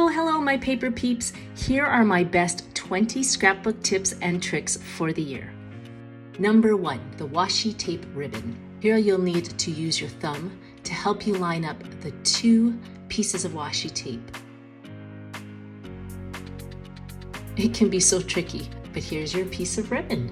Hello, my paper peeps. Here are my best 20 scrapbook tips and tricks for the year. Number 1, the washi tape ribbon. Here you'll need to use your thumb to help you line up the 2 pieces of washi tape. It can be so tricky, but here's your piece of ribbon.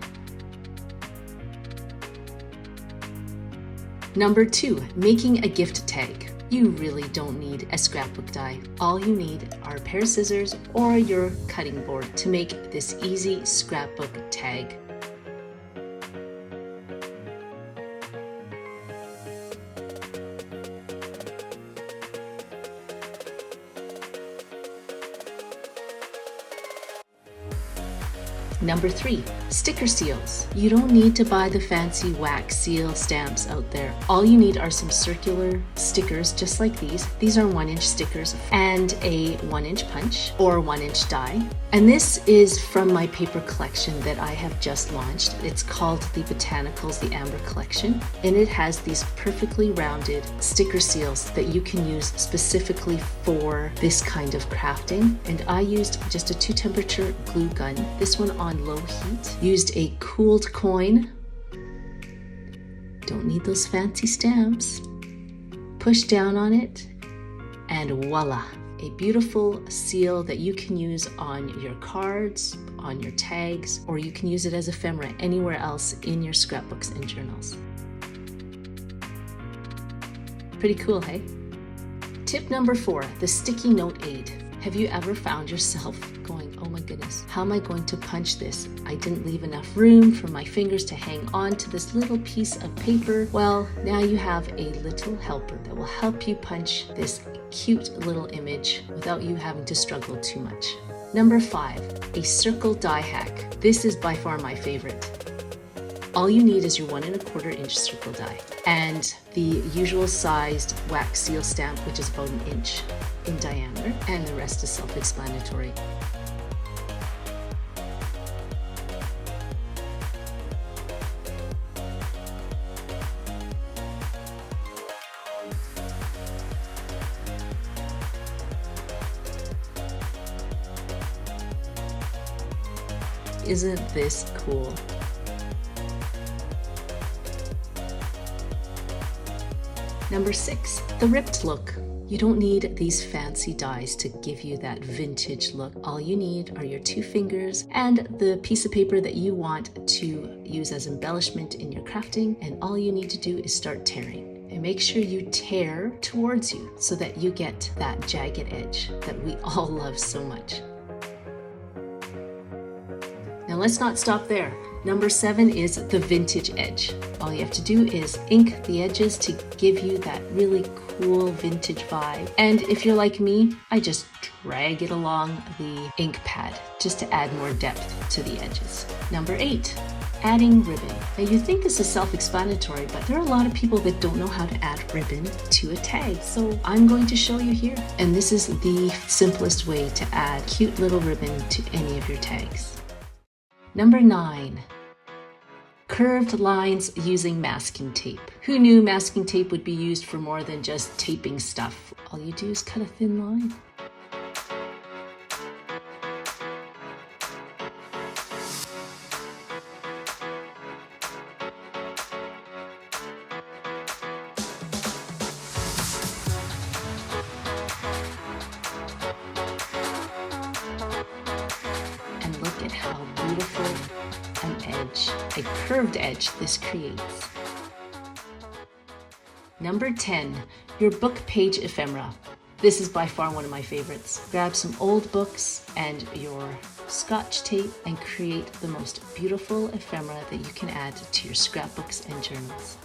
Number 2, making a gift tag. You really don't need a scrapbook die. All you need are a pair of scissors or your cutting board to make this easy scrapbook tag. Number 3, sticker seals. You don't need to buy the fancy wax seal stamps out there. All you need are some circular stickers just like these. These are 1-inch stickers and a 1-inch punch or 1-inch die. And this is from my paper collection that I have just launched. It's called the Botanicals, the Amber Collection. And it has these perfectly rounded sticker seals that you can use specifically for this kind of crafting. And I used just a 2-temperature glue gun. This one on low heat. Used a cooled coin. Don't need those fancy stamps. Push down on it and voila, a beautiful seal that you can use on your cards, on your tags, or you can use it as ephemera anywhere else in your scrapbooks and journals. Pretty cool, hey? Tip number 4, the sticky note aid. Have you ever found yourself going, oh my goodness, how am I going to punch this? I didn't leave enough room for my fingers to hang on to this little piece of paper. Well, now you have a little helper that will help you punch this cute little image without you having to struggle too much. Number 5, a circle die hack. This is by far my favorite. All you need is your 1 1/4-inch circle die and the usual sized wax seal stamp, which is about 1 inch in diameter, and the rest is self-explanatory. Isn't this cool? Number 6, the ripped look. You don't need these fancy dies to give you that vintage look. All you need are your 2 fingers and the piece of paper that you want to use as embellishment in your crafting, and all you need to do is start tearing. And make sure you tear towards you so that you get that jagged edge that we all love so much. Now let's not stop there. Number 7 is the vintage edge. All you have to do is ink the edges to give you that really cool vintage vibe. And if you're like me, I just drag it along the ink pad just to add more depth to the edges. Number 8, adding ribbon. Now you think this is self-explanatory, but there are a lot of people that don't know how to add ribbon to a tag. So I'm going to show you here. And this is the simplest way to add cute little ribbon to any of your tags. Number 9, curved lines using masking tape. Who knew masking tape would be used for more than just taping stuff? All you do is cut a thin line. And look at how beautiful an edge, a curved edge, this creates. Number 10, your book page ephemera. This is by far one of my favorites. Grab some old books and your Scotch tape and create the most beautiful ephemera that you can add to your scrapbooks and journals.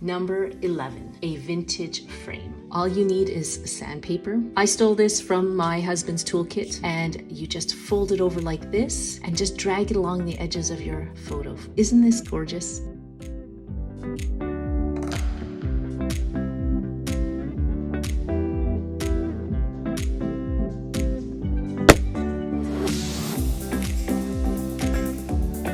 Number 11, a vintage frame. All you need is sandpaper. I stole this from my husband's toolkit, and you just fold it over like this and just drag it along the edges of your photo. Isn't this gorgeous?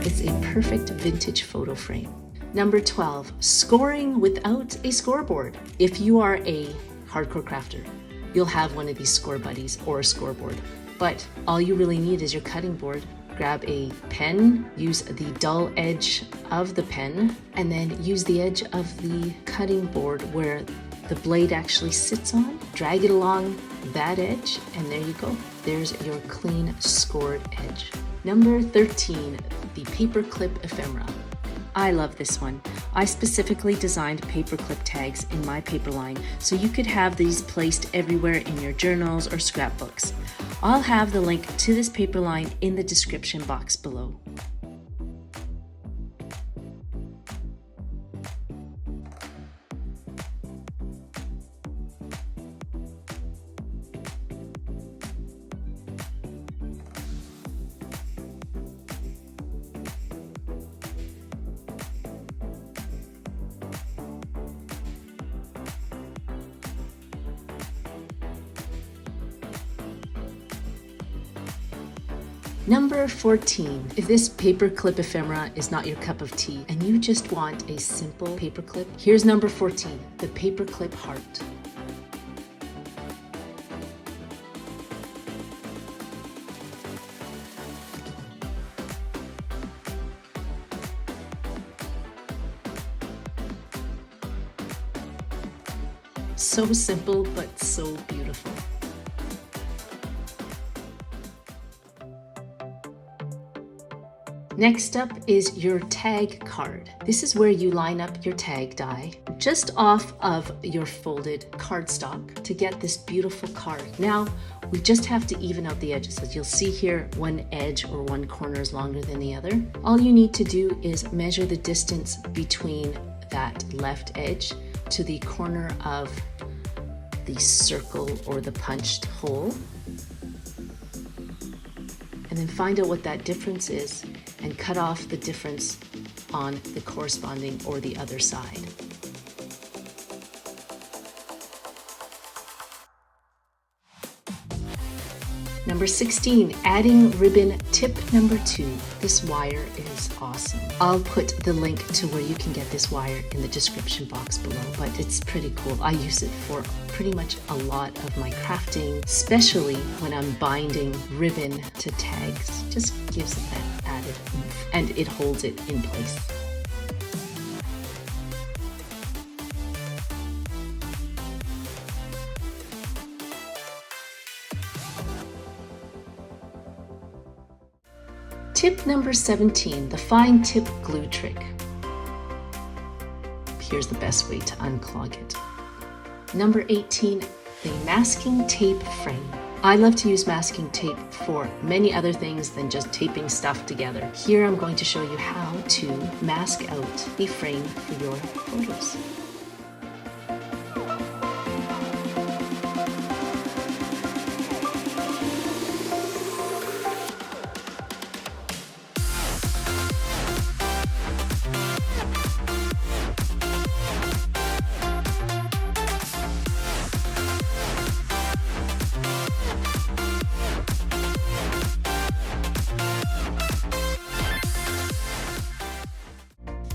It's a perfect vintage photo frame. Number 12, scoring without a scoreboard. If you are a hardcore crafter, you'll have one of these score buddies or a scoreboard. But all you really need is your cutting board. Grab a pen, use the dull edge of the pen, and then use the edge of the cutting board where the blade actually sits on. Drag it along that edge, and there you go. There's your clean scored edge. Number 13, the paperclip ephemera. I love this one. I specifically designed paperclip tags in my paper line so you could have these placed everywhere in your journals or scrapbooks. I'll have the link to this paper line in the description box below. Number 14, if this paperclip ephemera is not your cup of tea and you just want a simple paperclip, here's number 14, the paperclip heart. So simple, but so beautiful. Next up is your tag card. This is where you line up your tag die just off of your folded cardstock to get this beautiful card. Now, we just have to even out the edges. As you'll see here, one edge or one corner is longer than the other. All you need to do is measure the distance between that left edge to the corner of the circle or the punched hole. And then find out what that difference is and cut off the difference on the corresponding or the other side. Number 16, adding ribbon tip number 2. This wire is awesome. I'll put the link to where you can get this wire in the description box below, but it's pretty cool. I use it for pretty much a lot of my crafting, especially when I'm binding ribbon to tags. Just gives it that added oomph, and it holds it in place. Tip number 17, the fine tip glue trick. Here's the best way to unclog it. Number 18, the masking tape frame. I love to use masking tape for many other things than just taping stuff together. Here I'm going to show you how to mask out a frame for your photos.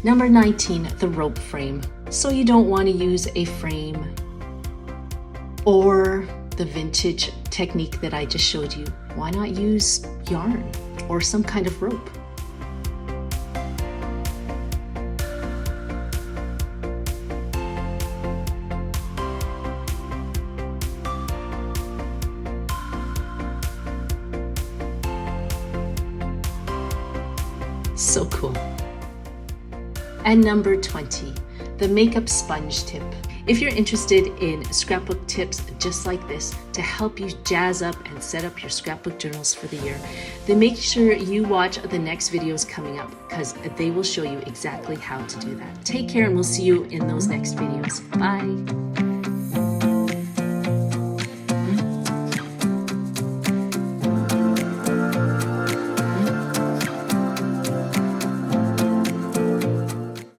Number 19, the rope frame. So you don't want to use a frame or the vintage technique that I just showed you. Why not use yarn or some kind of rope? So cool. And number 20, the makeup sponge tip. If you're interested in scrapbook tips just like this to help you jazz up and set up your scrapbook journals for the year, then make sure you watch the next videos coming up because they will show you exactly how to do that. Take care and we'll see you in those next videos. Bye.